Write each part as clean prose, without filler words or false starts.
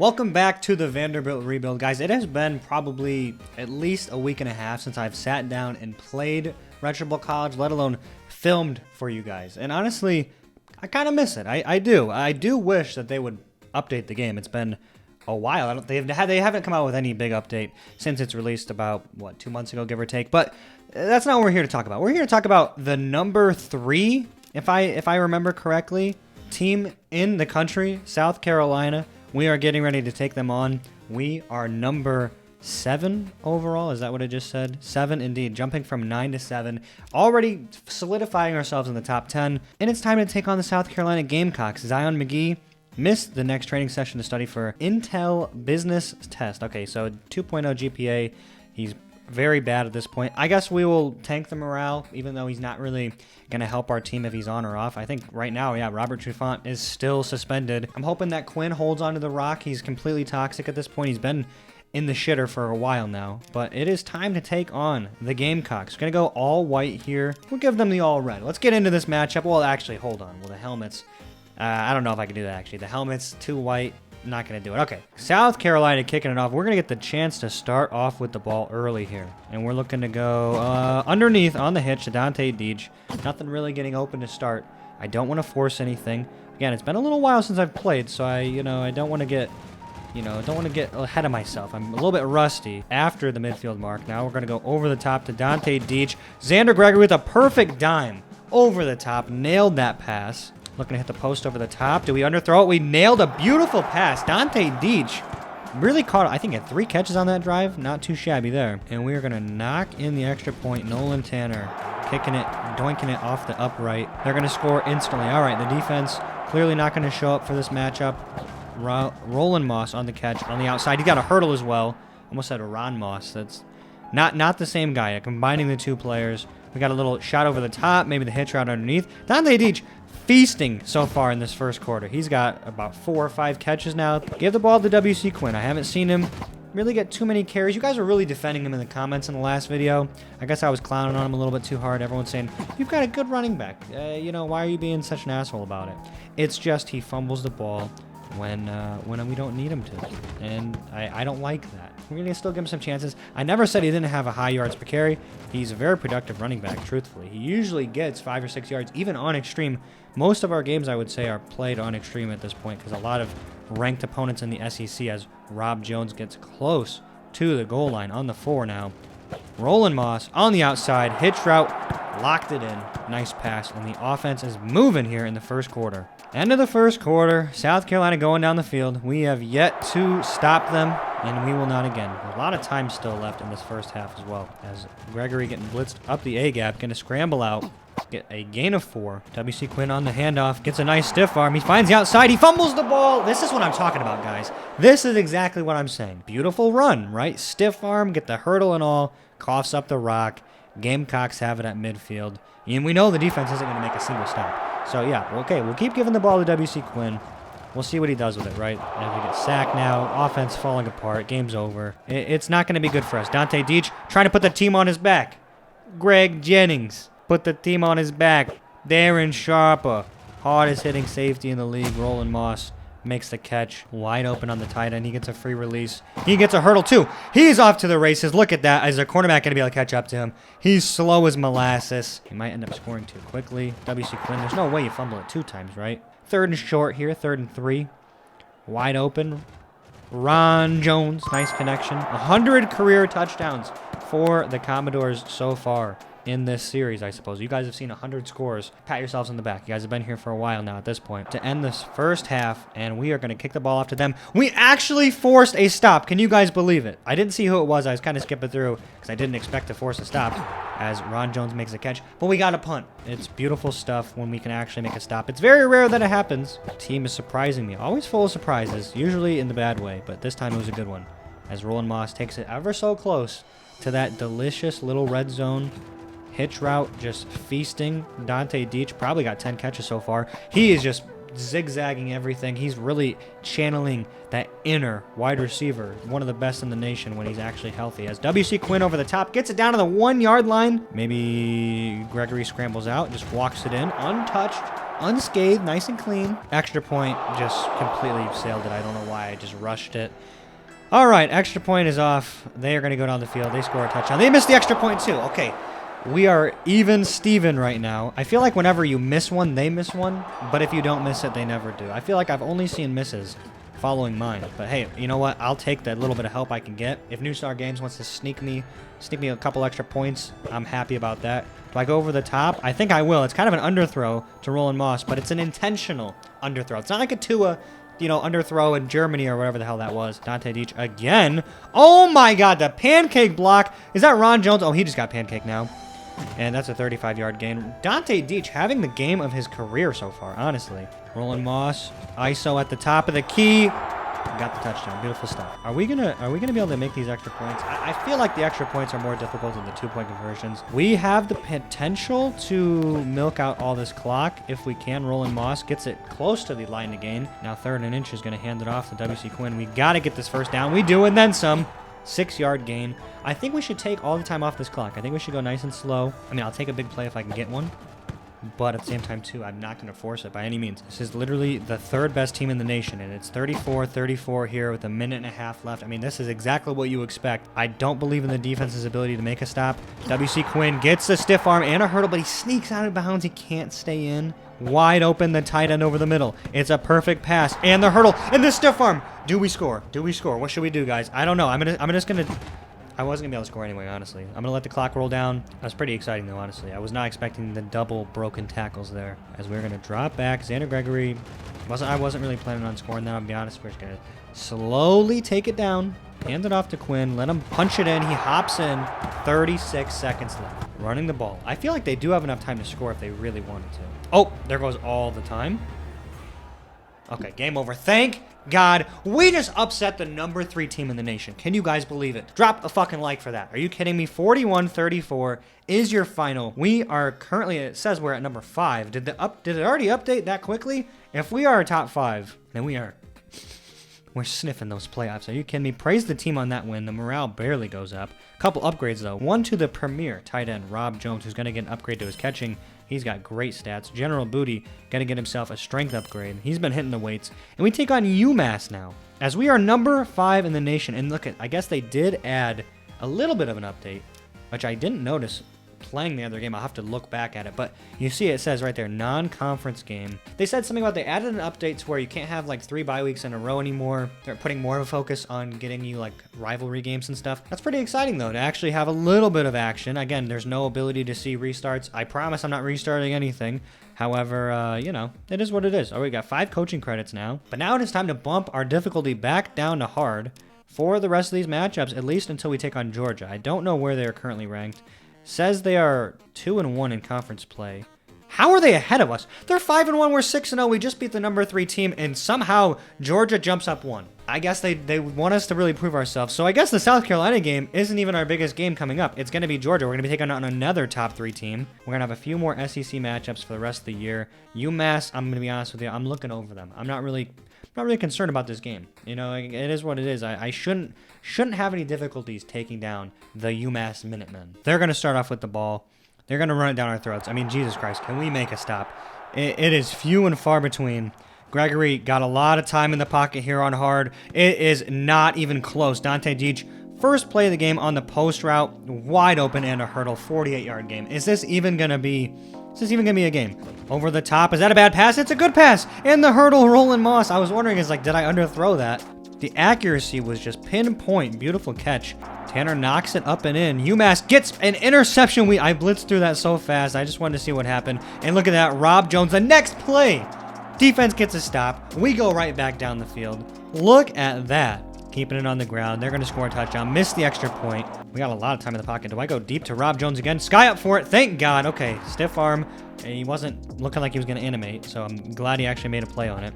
Welcome back to the Vanderbilt rebuild, guys. It has been probably at least a week and a half since I've sat down and played Retro Bowl College, let alone filmed for you guys. And honestly, I kind of miss it. I do. I do wish that they would update the game. It's been a while. They haven't come out with any big update since it's released about, 2 months ago, give or take. But that's not what we're here to talk about. We're here to talk about the number 3, if I remember correctly, team in the country, South Carolina. We are getting ready to take them on. We are number 7 overall. Is that what I just said? 7 indeed. Jumping from 9 to 7. Already solidifying ourselves in the top 10. And it's time to take on the South Carolina Gamecocks. Zion McGee missed the next training session to study for Intel Business Test. Okay, so 2.0 GPA. He's very bad at this point. I guess we will tank the morale, even though he's not really going to help our team if he's on or off. I think right now, yeah, Robert Trufant is still suspended. I'm hoping that Quinn holds onto the rock. He's completely toxic at this point. He's been in the shitter for a while now. But it is time to take on the Gamecocks. We're going to go all white here. We'll give them the all red. Let's get into this matchup. Well, actually, hold on. Well, the helmets, I don't know if I can do that, actually. The helmets, too white. Not going to do it. Okay, South Carolina kicking it off. We're going to get the chance to start off with the ball early here. And we're looking to go underneath on the hitch to Dante Deach. Nothing really getting open to start. I don't want to force anything. Again, it's been a little while since I've played, so I don't want to get, ahead of myself. I'm a little bit rusty after the midfield mark. Now we're going to go over the top to Dante Deach. Xander Gregory with a perfect dime over the top. Nailed that pass. Looking to hit the post over the top. Do we underthrow it? We nailed a beautiful pass. Dante Deach really caught it. I think he had 3 catches on that drive. Not too shabby there. And we are going to knock in the extra point. Nolan Tanner kicking it, doinking it off the upright. They're going to score instantly. All right, the defense clearly not going to show up for this matchup. Roland Moss on the catch on the outside. He got a hurdle as well. Almost said a Ron Moss. That's not the same guy. Combining the two players. We got a little shot over the top. Maybe the hitch route underneath. Dante Deach feasting so far in this first quarter. He's got about 4 or 5 catches now. Give the ball to WC Quinn. I haven't seen him really get too many carries. You guys were really defending him in the comments in the last video. I guess I was clowning on him a little bit too hard. Everyone's saying, you've got a good running back. Why are you being such an asshole about it? It's just he fumbles the ball when we don't need him to. And I don't like that. We're going to still give him some chances. I never said he didn't have a high yards per carry. He's a very productive running back, truthfully. He usually gets 5 or 6 yards, even on extreme. Most of our games, I would say, are played on extreme at this point because a lot of ranked opponents in the SEC as Rob Jones gets close to the goal line on the 4 now. Roland Moss on the outside. Hitch route. Locked it in. Nice pass. And the offense is moving here in the first quarter. End of the first quarter. South Carolina going down the field. We have yet to stop them, and we will not again. A lot of time still left in this first half as well. As Gregory getting blitzed up the A-gap. Going to scramble out. Get a gain of 4. WC Quinn on the handoff. Gets a nice stiff arm. He finds the outside. He fumbles the ball. This is what I'm talking about, guys. This is exactly what I'm saying. Beautiful run, right? Stiff arm. Get the hurdle and all. Coughs up the rock. Gamecocks have it at midfield. And we know the defense isn't going to make a single stop. So, yeah, okay, we'll keep giving the ball to WC Quinn. We'll see what he does with it, right? As we get sacked now, offense falling apart, game's over. It's not going to be good for us. Dante Deach trying to put the team on his back. Greg Jennings put the team on his back. Darren Sharper, hardest hitting safety in the league. Roland Moss makes the catch. Wide open on the tight end. He gets a free release. He gets a hurdle, too. He's off to the races. Look at that. Is a cornerback going to be able to catch up to him? He's slow as molasses. He might end up scoring too quickly. WC Quinn, there's no way you fumble it 2 times, right? 3rd and short here. 3rd and 3. Wide open. Ron Jones. Nice connection. 100 career touchdowns for the Commodores so far in this series, I suppose. You guys have seen 100 scores. Pat yourselves on the back. You guys have been here for a while now at this point. To end this first half, and we are going to kick the ball off to them. We actually forced a stop. Can you guys believe it? I didn't see who it was. I was kind of skipping through because I didn't expect to force a stop as Ron Jones makes a catch. But we got a punt. It's beautiful stuff when we can actually make a stop. It's very rare that it happens. The team is surprising me. Always full of surprises, usually in the bad way, but this time it was a good one. As Roland Moss takes it ever so close to that delicious little red zone. Hitch route, just feasting. Dante Deach probably got 10 catches so far. He is just zigzagging everything. He's really channeling that inner wide receiver. One of the best in the nation when he's actually healthy. As WC Quinn over the top, gets it down to the 1 yard line. Maybe Gregory scrambles out, just walks it in, untouched. unscathed, nice and clean. Extra point, just completely sailed it. I don't know why, I just rushed it. All right, extra point is off. They are going to go down the field. They score a touchdown. They missed the extra point too. Okay, we are even Steven right now. I feel like whenever you miss one, they miss one. But if you don't miss it, they never do. I feel like I've only seen misses following mine. But hey, you know what? I'll take that little bit of help I can get. If New Star Games wants to sneak me a couple extra points, I'm happy about that. Do I go over the top? I think I will. It's kind of an underthrow to Roland Moss, but it's an intentional underthrow. It's not like a Tua, you know, underthrow in Germany or whatever the hell that was. Dante Deach again. Oh my God, the pancake block. Is that Ron Jones? Oh, he just got pancake now. And that's a 35-yard gain. Dante Deach having the game of his career so far, honestly. Roland Moss, ISO at the top of the key. Got the touchdown. Beautiful stuff. Are we gonna be able to make these extra points? I feel like the extra points are more difficult than the 2-point conversions. We have the potential to milk out all this clock if we can. Roland Moss gets it close to the line to gain. Now 3rd and inch is going to hand it off to W.C. Quinn. We got to get this first down. We do, and then some. 6-yard gain. I think we should take all the time off this clock. I think we should go nice and slow. I mean, I'll take a big play if I can get one. But at the same time, too, I'm not going to force it by any means. This is literally the 3rd best team in the nation, and it's 34-34 here with a minute and a half left. I mean, this is exactly what you expect. I don't believe in the defense's ability to make a stop. W.C. Quinn gets a stiff arm and a hurdle, but he sneaks out of bounds. He can't stay in. Wide open, the tight end over the middle. It's a perfect pass, and the hurdle, and the stiff arm. Do we score? Do we score? What should we do, guys? I don't know. I wasn't gonna be able to score anyway, honestly. I'm gonna let the clock roll down. That was pretty exciting, though, honestly. I was not expecting the double broken tackles there. As we're gonna drop back, Xander Gregory. I wasn't really planning on scoring that. I'll be honest. We're just gonna slowly take it down, hand it off to Quinn, let him punch it in. He hops in. 36 seconds left. Running the ball. I feel like they do have enough time to score if they really wanted to. Oh, there goes all the time. Okay, game over. Thank God. We just upset the number 3 team in the nation. Can you guys believe it? Drop a fucking like for that. Are you kidding me? 41-34 is your final. We are currently, it says we're at number 5. Did it already update that quickly? If we are top 5, then we're sniffing those playoffs. Are you kidding me? Praise the team on that win. The morale barely goes up. Couple upgrades, though. One to the premier tight end, Rob Jones, who's going to get an upgrade to his catching. He's got great stats. General Booty going to get himself a strength upgrade. He's been hitting the weights. And we take on UMass now, as we are number 5 in the nation. And look, I guess they did add a little bit of an update, which I didn't notice playing the other game. I'll have to look back at it, but you see it says right there, non-conference game. They said something about they added an update to where you can't have like 3 bye weeks in a row anymore. They're putting more of a focus on getting you like rivalry games and stuff. That's pretty exciting though, to actually have a little bit of action. Again, there's no ability to see restarts. I promise I'm not restarting anything. However, you know, it is what it is. Oh, we got 5 coaching credits now, but now it is time to bump our difficulty back down to hard for the rest of these matchups, at least until we take on Georgia. I don't know where they are currently ranked. Says they are 2-1 in conference play. How are they ahead of us? They're 5-1, we're 6-0. We just beat the number 3 team, and somehow Georgia jumps up 1. I guess they want us to really prove ourselves. So I guess the South Carolina game isn't even our biggest game coming up. It's going to be Georgia. We're going to be taking on another top 3 team. We're going to have a few more SEC matchups for the rest of the year. UMass, I'm going to be honest with you, I'm looking over them. I'm not really concerned about this game. You know, it is what it is. I shouldn't have any difficulties taking down the UMass Minutemen. They're going to start off with the ball. They're going to run it down our throats. I mean, Jesus Christ, can we make a stop? It is few and far between. Gregory got a lot of time in the pocket here on hard. It is not even close. Dante Deach, first play of the game on the post route, wide open and a hurdle, 48-yard game. Is this even going to be a game? Over the top. Is that a bad pass? It's a good pass. And the hurdle, Roland Moss. I was wondering, did I underthrow that? The accuracy was just pinpoint. Beautiful catch. Tanner knocks it up and in. UMass gets an interception. I blitzed through that so fast. I just wanted to see what happened. And look at that. Rob Jones, the next play. Defense gets a stop. We go right back down the field. Look at that. Keeping it on the ground. They're going to score a touchdown. Missed the extra point. We got a lot of time in the pocket. Do I go deep to Rob Jones again? Sky up for it. Thank God. Okay, stiff arm. He wasn't looking like he was going to animate, so I'm glad he actually made a play on it.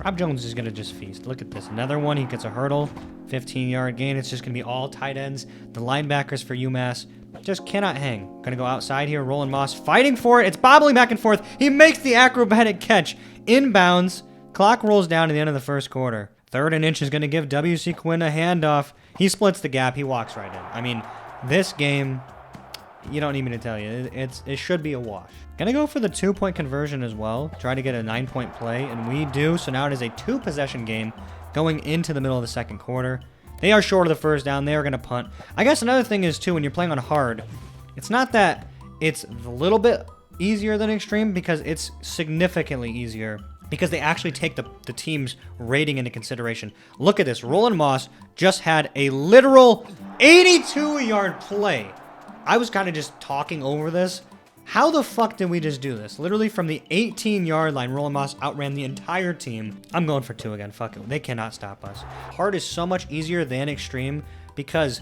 Rob Jones is going to just feast. Look at this. Another one. He gets a hurdle. 15-yard gain. It's just going to be all tight ends. The linebackers for UMass just cannot hang. Going to go outside here. Roland Moss fighting for it. It's bobbling back and forth. He makes the acrobatic catch. Inbounds. Clock rolls down to the end of the first quarter. 3rd and inch is going to give W.C. Quinn a handoff. He splits the gap. He walks right in. I mean, this game, You don't need me to tell you. It should be a wash. Gonna go for the 2-point conversion as well. Try to get a 9-point play, and we do. So now it is a 2-possession game going into the middle of the second quarter. They are short of the first down. They are gonna punt. I guess another thing is, too, when you're playing on hard, it's not that it's a little bit easier than extreme, because it's significantly easier, because they actually take the team's rating into consideration. Look at this. Roland Moss just had a literal 82-yard play. I was kind of just talking over this. How the fuck did we just do this? Literally from the 18-yard line, Roland Moss outran the entire team. I'm going for 2 again. Fuck it. They cannot stop us. Hard is so much easier than extreme, because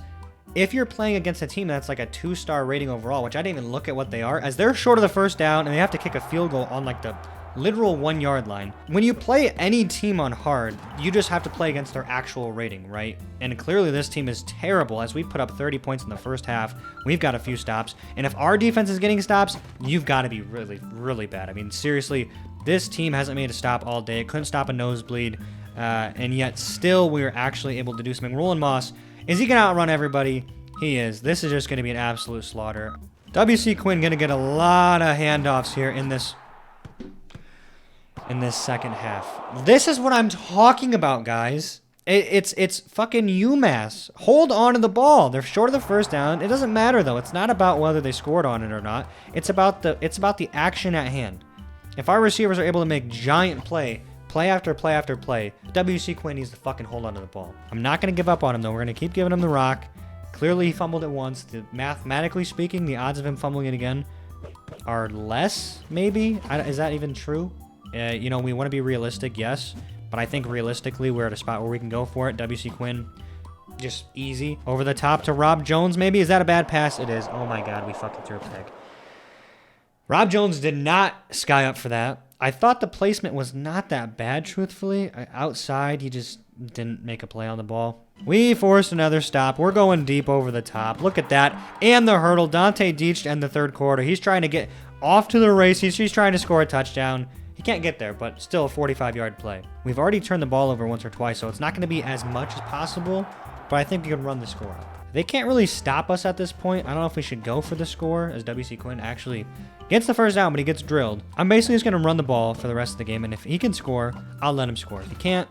if you're playing against a team that's like a 2-star rating overall, which I didn't even look at what they are, as they're short of the first down and they have to kick a field goal on like the literal 1-yard line. When you play any team on hard, you just have to play against their actual rating, right? And clearly this team is terrible, as we put up 30 points in the first half. We've got a few stops. And if our defense is getting stops, you've got to be really, really bad. I mean, seriously, this team hasn't made a stop all day. It couldn't stop a nosebleed. And yet still we were actually able to do something. Roland Moss, is he going to outrun everybody? He is. This is just going to be an absolute slaughter. W.C. Quinn going to get a lot of handoffs here in this second half. This is what I'm talking about, guys. It's fucking UMass. Hold on to the ball. They're short of the first down. It doesn't matter, though. It's not about whether they scored on it or not. It's about the action at hand. If our receivers are able to make giant play after play after play, W.C. Quinn needs to fucking hold on to the ball. I'm not going to give up on him, though. We're going to keep giving him the rock. Clearly, he fumbled it once. Mathematically speaking, the odds of him fumbling it again are less, maybe? Is that even true? You know, we want to be realistic, yes. But I think realistically, we're at a spot where we can go for it. W.C. Quinn, just easy. Over the top to Rob Jones, maybe? Is that a bad pass? It is. Oh, my God, we fucking threw a pick. Rob Jones did not sky up for that. I thought the placement was not that bad, truthfully. Outside, he just didn't make a play on the ball. We forced another stop. We're going deep over the top. Look at that. And the hurdle. Dante Deach to end the third quarter. He's trying to get off to the races. He's trying to score a touchdown. He can't get there, but still a 45-yard play. We've already turned the ball over once or twice, so it's not going to be as much as possible, but I think we can run the score up. They can't really stop us at this point. I don't know if we should go for the score, as W.C. Quinn actually gets the first down, but he gets drilled. I'm basically just going to run the ball for the rest of the game, and if he can score, I'll let him score. If he can't,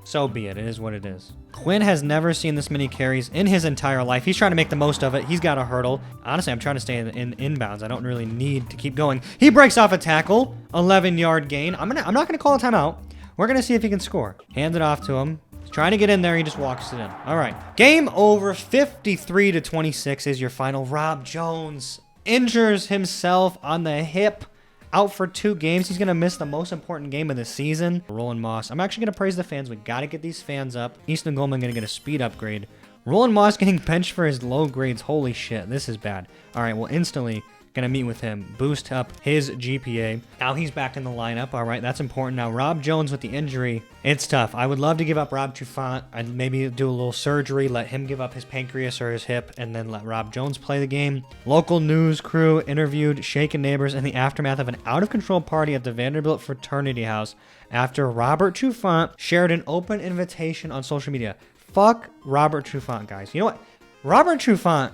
so be it. It is what it is. Quinn has never seen this many carries in his entire life. He's trying to make the most of it. He's got a hurdle. Honestly, I'm trying to stay in inbounds. I don't really need to keep going. He breaks off a tackle. 11-yard gain. I'm not going to call a timeout. We're going to see if he can score. Hand it off to him. He's trying to get in there. He just walks it in. All right. Game over. 53-26 is your final. Rob Jones injures himself on the hip. Out for 2 games. He's going to miss the most important game of the season. Roland Moss. I'm actually going to praise the fans. We got to get these fans up. Easton Goldman going to get a speed upgrade. Roland Moss getting benched for his low grades. Holy shit. This is bad. All right. Well, instantly going to meet with him. Boost up his GPA. Now he's back in the lineup. All right. That's important. Now, Rob Jones with the injury. It's tough. I would love to give up Rob Trufant. I'd maybe do a little surgery, let him give up his pancreas or his hip, and then let Rob Jones play the game. Local news crew interviewed shaken neighbors in the aftermath of an out-of-control party at the Vanderbilt fraternity house after Robert Trufant shared an open invitation on social media. Fuck Robert Trufant, guys. You know what? Robert Trufant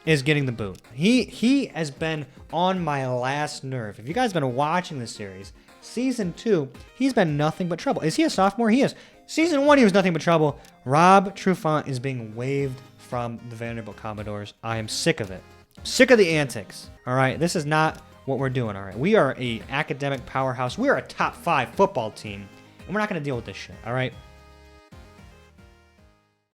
is getting the boot. He has been on my last nerve. If you guys have been watching this series, Season 2, he's been nothing but trouble. Is he a sophomore? He is. Season 1, he was nothing but trouble. Rob Trufant is being waived from the Vanderbilt Commodores. I am sick of it. Sick of the antics. All right, this is not what we're doing, all right? We are a academic powerhouse. We are a top 5 football team, and we're not going to deal with this shit, all right?